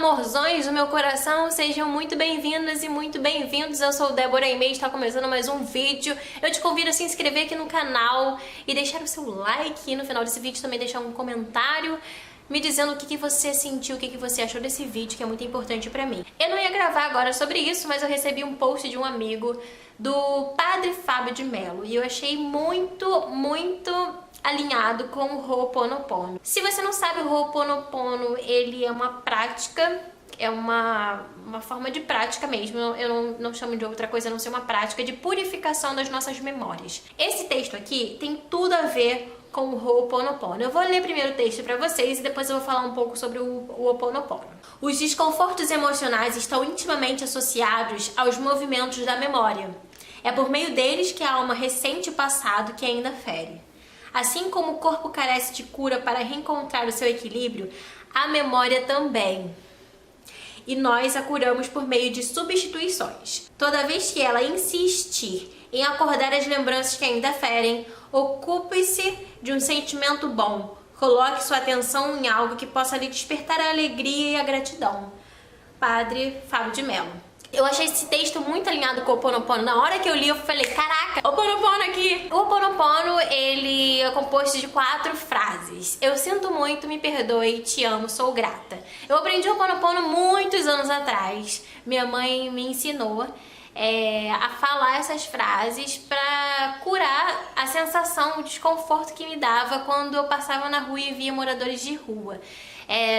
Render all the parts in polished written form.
amorzões do meu coração, sejam muito bem-vindas e muito bem-vindos. Eu sou Débora Aimee, está começando mais um vídeo. Eu te convido a se inscrever aqui no canal e deixar o seu like. E no final desse vídeo também deixar um comentário me dizendo o que você sentiu, o que você achou desse vídeo, que é muito importante pra mim. Eu não ia gravar agora sobre isso, mas eu recebi um post de um amigo do Padre Fábio de Mello e eu achei muito alinhado com o Ho'oponopono. Se você não sabe, o Ho'oponopono, ele é uma prática, é uma forma de prática mesmo, eu não chamo de outra coisa a não ser uma prática de purificação das nossas memórias. Esse texto aqui tem tudo a ver com o Ho'oponopono. Eu vou ler primeiro o texto para vocês e depois eu vou falar um pouco sobre o Ho'oponopono. Os desconfortos emocionais estão intimamente associados aos movimentos da memória. É por meio deles que a alma ressente o passado que ainda fere. Assim como o corpo carece de cura para reencontrar o seu equilíbrio, a memória também. E nós a curamos por meio de substituições. Toda vez que ela insistir em acordar as lembranças que ainda ferem, ocupe-se de um sentimento bom. Coloque sua atenção em algo que possa lhe despertar a alegria e a gratidão. Padre Fábio de Mello. Eu achei esse texto muito alinhado com o Ho'oponopono. Na hora que eu li, eu falei, caraca, Ho'oponopono aqui! O Ho'oponopono, ele é composto de 4 frases. Eu sinto muito, me perdoe, te amo, sou grata. Eu aprendi o Ho'oponopono muitos anos atrás. Minha mãe me ensinou a falar essas frases pra curar a sensação, o desconforto que me dava quando eu passava na rua e via moradores de rua.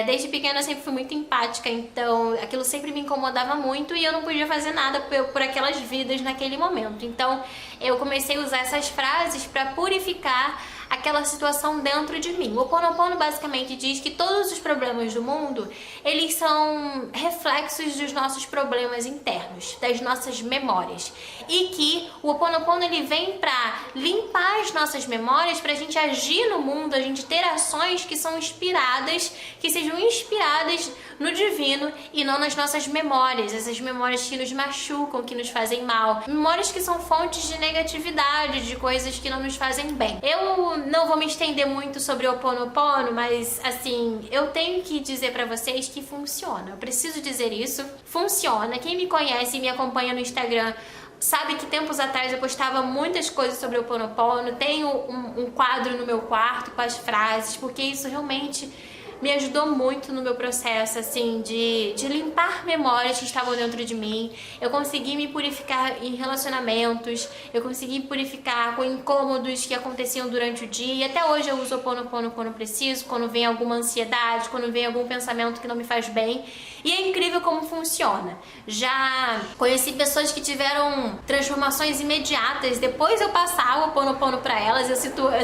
Desde pequena eu sempre fui muito empática, então aquilo sempre me incomodava muito e eu não podia fazer nada por aquelas vidas naquele momento. Então eu comecei a usar essas frases para purificar aquela situação dentro de mim. O Ho'oponopono basicamente diz que todos os problemas do mundo, eles são reflexos dos nossos problemas internos, das nossas memórias. E que o Ho'oponopono, ele vem para limpar as nossas memórias, para a gente agir no mundo, a gente ter ações que são inspiradas, que sejam inspiradas no divino e não nas nossas memórias, essas memórias que nos machucam, que nos fazem mal, memórias que são fontes de negatividade, de coisas que não nos fazem bem. Eu não vou me estender muito sobre o Ho'oponopono, mas assim, eu tenho que dizer pra vocês que funciona. Eu preciso dizer isso, funciona. Quem me conhece e me acompanha no Instagram sabe que tempos atrás eu postava muitas coisas sobre o Ho'oponopono. Tenho um quadro no meu quarto com as frases, porque isso realmente me ajudou muito no meu processo, assim, de limpar memórias que estavam dentro de mim. Eu consegui me purificar em relacionamentos, eu consegui me purificar com incômodos que aconteciam durante o dia. E até hoje eu uso o Ho'oponopono quando preciso, quando vem alguma ansiedade, quando vem algum pensamento que não me faz bem. E é incrível como funciona. Já conheci pessoas que tiveram transformações imediatas depois eu passar o Ho'oponopono pra elas. Eu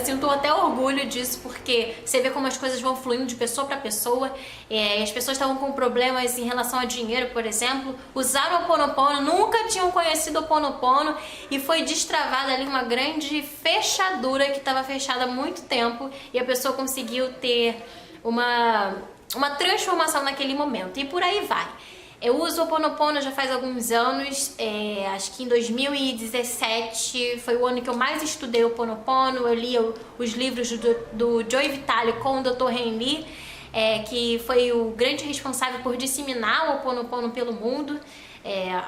sinto até orgulho disso, porque você vê como as coisas vão fluindo de pessoa para pessoa. As pessoas estavam com problemas em relação a dinheiro, por exemplo, usaram o Ho'oponopono, nunca tinham conhecido o Ho'oponopono e foi destravada ali uma grande fechadura que estava fechada há muito tempo e a pessoa conseguiu ter uma transformação naquele momento e por aí vai. Eu uso o Ho'oponopono já faz alguns anos, acho que em 2017 foi o ano que eu mais estudei o Ho'oponopono. Eu li os livros do Joe Vitale com o Dr. Henry, que foi o grande responsável por disseminar o Ho'oponopono pelo mundo.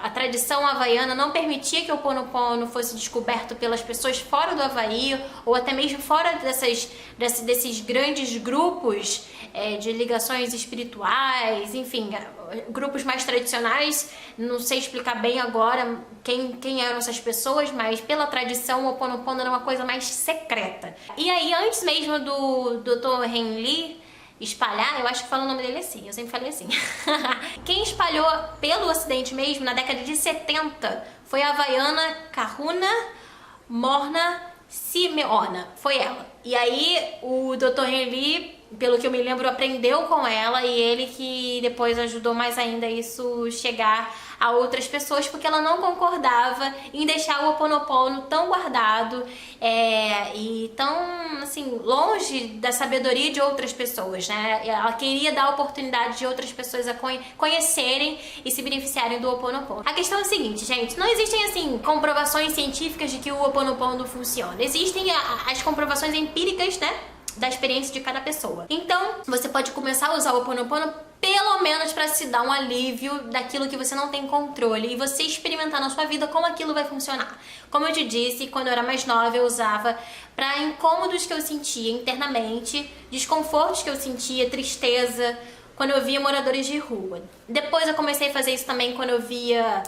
A tradição havaiana não permitia que o Ho'oponopono fosse descoberto pelas pessoas fora do Havaí ou até mesmo fora desses grandes grupos de ligações espirituais, enfim, grupos mais tradicionais. Não sei explicar bem agora quem eram essas pessoas, mas pela tradição o Ho'oponopono era uma coisa mais secreta. E aí, antes mesmo do Dr. Henry espalhar, eu acho que fala o nome dele assim, eu sempre falei assim. Quem espalhou pelo ocidente mesmo, na década de 70, foi a havaiana Kahuna Morna Simeona, foi ela. E aí o Dr. Henry, pelo que eu me lembro, aprendeu com ela e ele que depois ajudou mais ainda isso chegar a outras pessoas, porque ela não concordava em deixar o Ho'oponopono tão guardado e tão, assim, longe da sabedoria de outras pessoas, né? Ela queria dar a oportunidade de outras pessoas a conhecerem e se beneficiarem do Ho'oponopono. A questão é a seguinte, gente, não existem, assim, comprovações científicas de que o Ho'oponopono funciona. Existem as comprovações empíricas, né? da experiência de cada pessoa. Então, você pode começar a usar o Ho'oponopono pelo menos para se dar um alívio daquilo que você não tem controle e você experimentar na sua vida como aquilo vai funcionar. Como eu te disse, quando eu era mais nova eu usava para incômodos que eu sentia internamente, desconfortos que eu sentia, tristeza, quando eu via moradores de rua. Depois eu comecei a fazer isso também quando eu via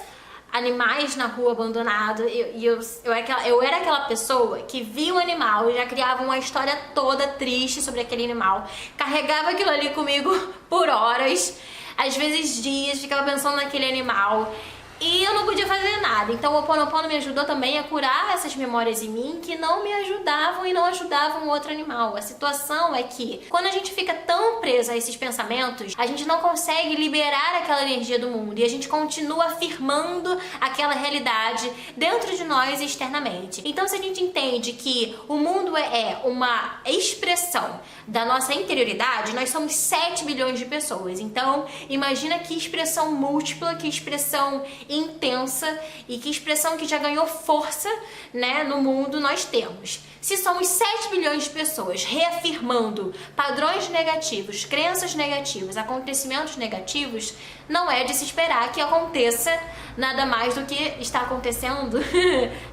animais na rua abandonado, eu era aquela pessoa que via um animal e já criava uma história toda triste sobre aquele animal, carregava aquilo ali comigo por horas, às vezes dias, ficava pensando naquele animal e eu não podia fazer nada. Então o Ho'oponopono me ajudou também a curar essas memórias em mim que não me ajudavam e não ajudavam o outro animal. A situação é que quando a gente fica tão preso a esses pensamentos, a gente não consegue liberar aquela energia do mundo e a gente continua afirmando aquela realidade dentro de nós e externamente. Então se a gente entende que o mundo é uma expressão da nossa interioridade, nós somos 7 bilhões de pessoas. Então imagina que expressão múltipla, que expressão intensa e que expressão que já ganhou força, né, no mundo nós temos. Se somos 7 bilhões de pessoas reafirmando padrões negativos, crenças negativas, acontecimentos negativos, não é de se esperar que aconteça nada mais do que está acontecendo,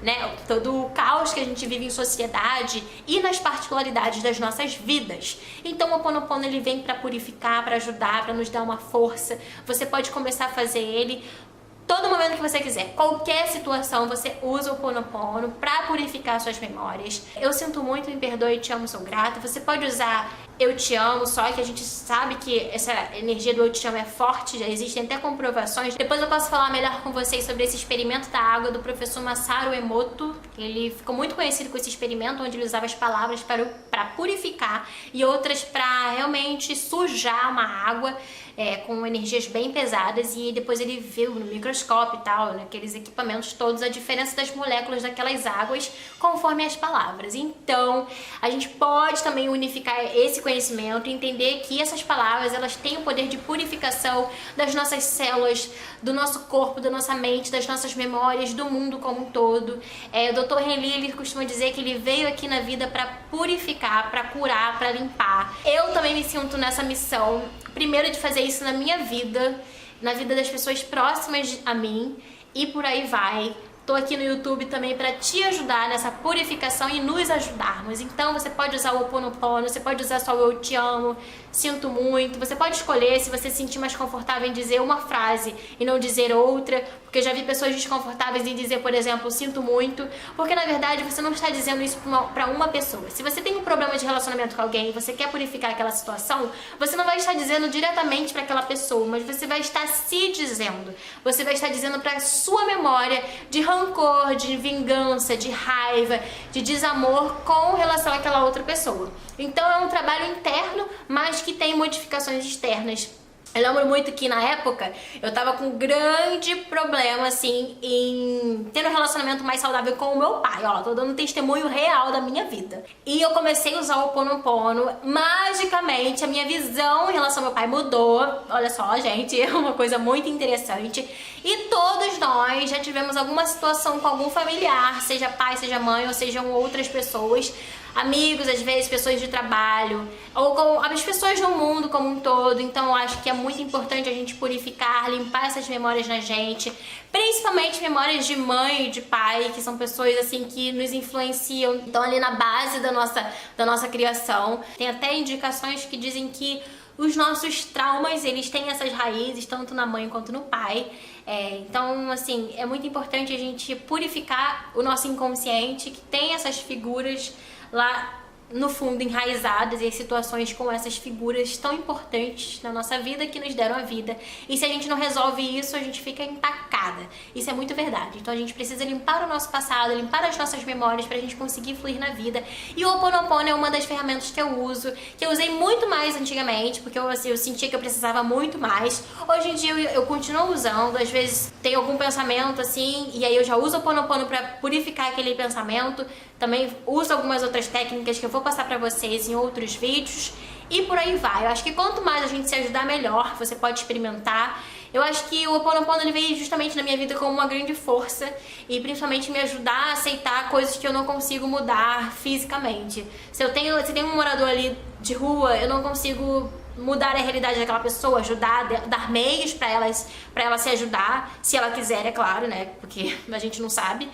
né? Todo o caos que a gente vive em sociedade e nas particularidades das nossas vidas. Então o Ho'oponopono ele vem para purificar, para ajudar, para nos dar uma força. Você pode começar a fazer ele todo momento que você quiser, qualquer situação, você usa o Ho'oponopono pra purificar suas memórias. Eu sinto muito, me perdoe, te amo, sou grata. Você pode usar eu te amo, só que a gente sabe que essa energia do eu te amo é forte, já existem até comprovações. Depois eu posso falar melhor com vocês sobre esse experimento da água do professor Masaru Emoto. Ele ficou muito conhecido com esse experimento, onde ele usava as palavras para purificar e outras para realmente sujar uma água com energias bem pesadas, e depois ele viu no microscópio e tal, naqueles equipamentos todos, a diferença das moléculas daquelas águas conforme as palavras. Então a gente pode também unificar esse conhecimento e entender que essas palavras elas têm o poder de purificação das nossas células, do nosso corpo, da nossa mente, das nossas memórias, do mundo como um todo. O Dr. Renli, ele costuma dizer que ele veio aqui na vida para purificar, para curar, para limpar. Eu também me sinto nessa missão, primeiro de fazer isso na minha vida, na vida das pessoas próximas a mim, e por aí vai. Tô aqui no YouTube também para te ajudar nessa purificação e nos ajudarmos. Então você pode usar o Ho'oponopono, você pode usar só o eu te amo, sinto muito. Você pode escolher se você se sentir mais confortável em dizer uma frase e não dizer outra, porque eu já vi pessoas desconfortáveis em dizer, por exemplo, sinto muito, porque na verdade você não está dizendo isso para uma pessoa. Se você tem um problema de relacionamento com alguém e você quer purificar aquela situação, você não vai estar dizendo diretamente para aquela pessoa, mas você vai estar se dizendo. Você vai estar dizendo para sua memória de rancor, de vingança, de raiva, de desamor com relação àquela outra pessoa. Então é um trabalho interno, mas que tem modificações externas. Eu lembro muito que na época eu tava com um grande problema, assim, em ter um relacionamento mais saudável com o meu pai. Ó, tô dando um testemunho real da minha vida. E eu comecei a usar o Ho'oponopono, magicamente a minha visão em relação ao meu pai mudou. Olha só, gente, é uma coisa muito interessante. E todos nós já tivemos alguma situação com algum familiar, seja pai, seja mãe, ou sejam outras pessoas, amigos, às vezes pessoas de trabalho, ou com as pessoas no mundo como um todo. Então eu acho que é muito importante a gente purificar, limpar essas memórias na gente, principalmente memórias de mãe e de pai, que são pessoas assim que nos influenciam, estão ali na base da nossa criação. Tem até indicações que dizem que os nossos traumas, eles têm essas raízes tanto na mãe quanto no pai. Então, assim, é muito importante a gente purificar o nosso inconsciente, que tem essas figuras lá no fundo enraizadas, e as situações com essas figuras tão importantes na nossa vida que nos deram a vida. E se a gente não resolve isso, a gente fica empacada. Isso é muito verdade. Então a gente precisa limpar o nosso passado, limpar as nossas memórias pra gente conseguir fluir na vida. E o Ho'oponopono é uma das ferramentas que eu uso, que eu usei muito mais antigamente, porque eu sentia que eu precisava muito mais. Hoje em dia eu continuo usando, às vezes tem algum pensamento assim, e aí eu já uso o Ho'oponopono pra purificar aquele pensamento. Também uso algumas outras técnicas que eu vou passar pra vocês em outros vídeos. e por aí vai. Eu acho que quanto mais a gente se ajudar, melhor. Você pode experimentar. Eu acho que o Ho Oponopono ele veio justamente na minha vida como uma grande força e principalmente me ajudar a aceitar coisas que eu não consigo mudar fisicamente. Se tem um morador ali de rua, eu não consigo mudar a realidade daquela pessoa, ajudar, dar meios pra ela se ajudar, se ela quiser, é claro, né? Porque a gente não sabe.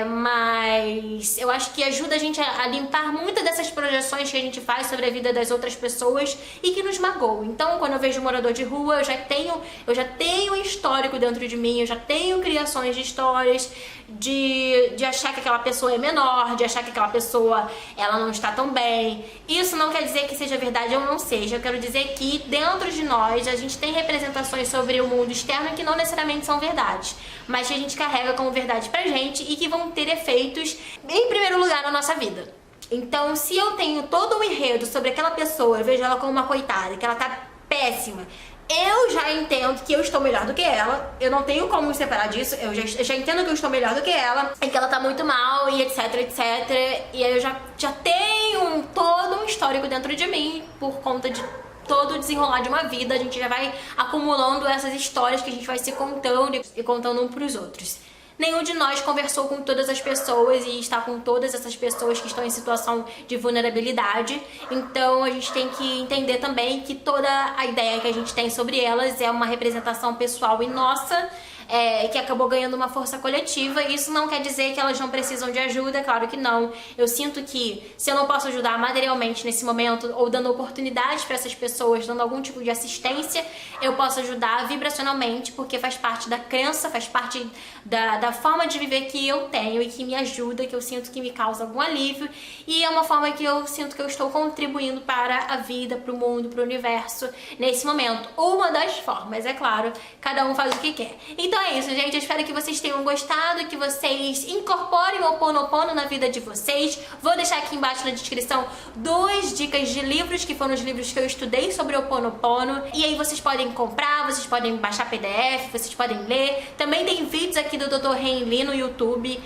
Mas eu acho que ajuda a gente a limpar muitas dessas projeções que a gente faz sobre a vida das outras pessoas e que nos magoam. Então, quando eu vejo um morador de rua, eu já tenho um histórico dentro de mim, eu já tenho criações de histórias de achar que aquela pessoa é menor, de achar que aquela pessoa ela não está tão bem. Isso não quer dizer que seja verdade ou não seja. Eu quero dizer que dentro de nós a gente tem representações sobre o mundo externo que não necessariamente são verdades, mas que a gente carrega como verdade pra gente e que vão ter efeitos em primeiro lugar na nossa vida. Então, se eu tenho todo um enredo sobre aquela pessoa, eu vejo ela como uma coitada, que ela tá péssima, eu já entendo que eu estou melhor do que ela, eu não tenho como me separar disso, eu já entendo que eu estou melhor do que ela, e que ela tá muito mal, e etc, etc, e aí eu já tenho todo um histórico dentro de mim, por conta de todo o desenrolar de uma vida, a gente já vai acumulando essas histórias que a gente vai se contando e contando um pros outros. Nenhum de nós conversou com todas as pessoas e está com todas essas pessoas que estão em situação de vulnerabilidade. Então a gente tem que entender também que toda a ideia que a gente tem sobre elas é uma representação pessoal e nossa, que acabou ganhando uma força coletiva. Isso não quer dizer que elas não precisam de ajuda, claro que não. Eu sinto que se eu não posso ajudar materialmente nesse momento, ou dando oportunidades para essas pessoas, dando algum tipo de assistência, eu posso ajudar vibracionalmente, porque faz parte da crença, faz parte da forma de viver que eu tenho e que me ajuda, que eu sinto que me causa algum alívio, e é uma forma que eu sinto que eu estou contribuindo para a vida, para o mundo, para o universo nesse momento. Uma das formas, é claro, cada um faz o que quer. Então é isso, gente. Eu espero que vocês tenham gostado, que vocês incorporem o Ho Oponopono na vida de vocês. Vou deixar aqui embaixo na descrição 2 dicas de livros, que foram os livros que eu estudei sobre o Ho Oponopono. E aí vocês podem comprar, vocês podem baixar PDF, vocês podem ler. Também tem vídeos aqui do Dr. Heim Lee no YouTube,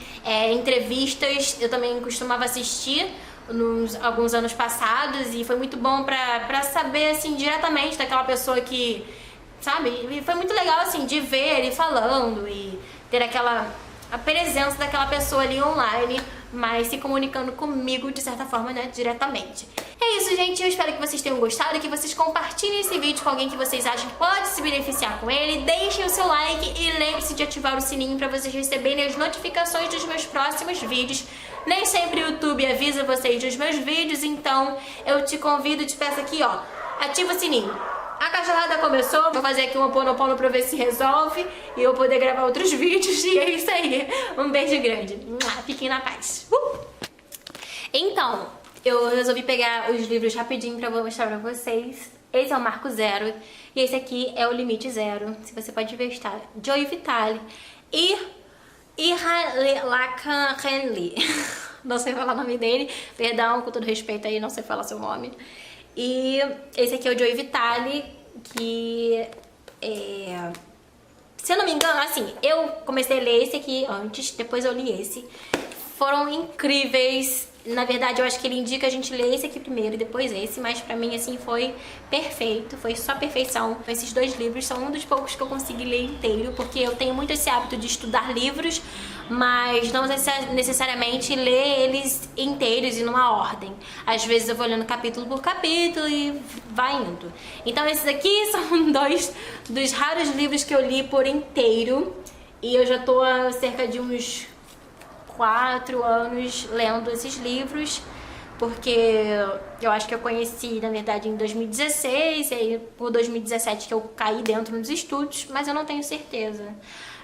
entrevistas. Eu também costumava assistir alguns anos passados e foi muito bom pra saber, assim, diretamente daquela pessoa que... sabe? E foi muito legal, assim, de ver ele falando e ter a presença daquela pessoa ali online, mas se comunicando comigo, de certa forma, né, diretamente. É isso, gente. Eu espero que vocês tenham gostado, que vocês compartilhem esse vídeo com alguém que vocês acham que pode se beneficiar com ele. Deixem o seu like e lembre-se de ativar o sininho para vocês receberem as notificações dos meus próximos vídeos. Nem sempre o YouTube avisa vocês dos meus vídeos, então eu te convido, te peço aqui, ó, ativa o sininho. A cachorrada começou, vou fazer aqui um Ho Oponopono pra ver se resolve e eu poder gravar outros vídeos, e é isso aí. Um beijo grande. Fiquem na paz. Então, eu resolvi pegar os livros rapidinho pra mostrar pra vocês. Esse é o Marco Zero e esse aqui é o Limite Zero. Se você pode ver, está Joy Vitale e Lacan Henley. Não sei falar o nome dele, perdão, com todo respeito aí, não sei falar seu nome. E esse aqui é o Joy Vitale, que se eu não me engano, assim, eu comecei a ler esse aqui antes, depois eu li esse. Foram incríveis. Na verdade, eu acho que ele indica a gente ler esse aqui primeiro e depois esse, mas pra mim, assim, foi perfeito, foi só perfeição. Esses 2 livros são um dos poucos que eu consegui ler inteiro, porque eu tenho muito esse hábito de estudar livros, mas não necessariamente ler eles inteiros e numa ordem. Às vezes eu vou lendo capítulo por capítulo e vai indo. Então esses aqui são 2 dos raros livros que eu li por inteiro, e eu já tô há cerca de uns 4 anos lendo esses livros, porque eu acho que eu conheci, na verdade, em 2016, e aí por 2017 que eu caí dentro nos estudos, mas eu não tenho certeza.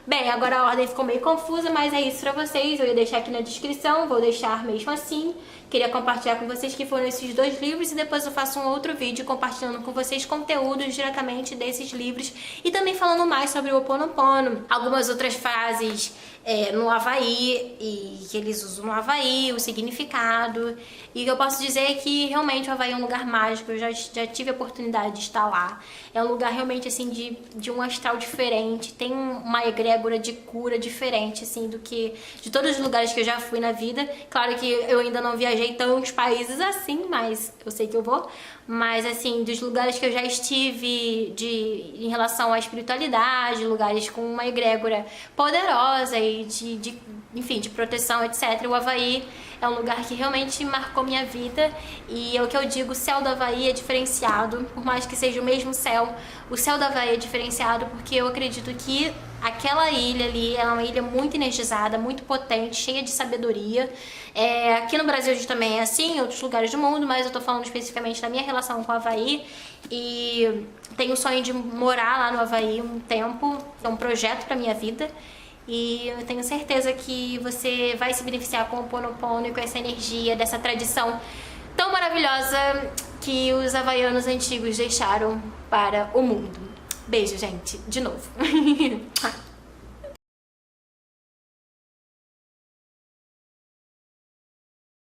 Bem, agora a ordem ficou meio confusa, mas é isso pra vocês. Eu ia deixar aqui na descrição, vou deixar mesmo assim. Queria compartilhar com vocês que foram esses 2 livros e depois eu faço um outro vídeo compartilhando com vocês conteúdos diretamente desses livros e também falando mais sobre o Ho Oponopono. Algumas outras frases no Havaí, e que eles usam no Havaí, o significado. E eu posso dizer que realmente o Havaí é um lugar mágico, eu já tive a oportunidade de estar lá. É um lugar realmente assim de um astral diferente, tem uma egrégora egrégora de cura diferente, assim, do que de todos os lugares que eu já fui na vida. Claro que eu ainda não viajei tantos países assim, mas eu sei que eu vou. Mas, assim, dos lugares que eu já estive em relação à espiritualidade, lugares com uma egrégora poderosa e enfim, de proteção, etc. O Havaí é um lugar que realmente marcou minha vida e é o que eu digo, o céu do Havaí é diferenciado, por mais que seja o mesmo céu, o céu do Havaí é diferenciado porque eu acredito que aquela ilha ali é uma ilha muito energizada, muito potente, cheia de sabedoria. Aqui no Brasil a gente também é assim, em outros lugares do mundo, mas eu tô falando especificamente da minha relação com o Havaí e tenho o sonho de morar lá no Havaí um tempo, é um projeto pra minha vida. E eu tenho certeza que você vai se beneficiar com o Ho'oponopono e com essa energia dessa tradição tão maravilhosa que os havaianos antigos deixaram para o mundo. Beijo, gente, de novo.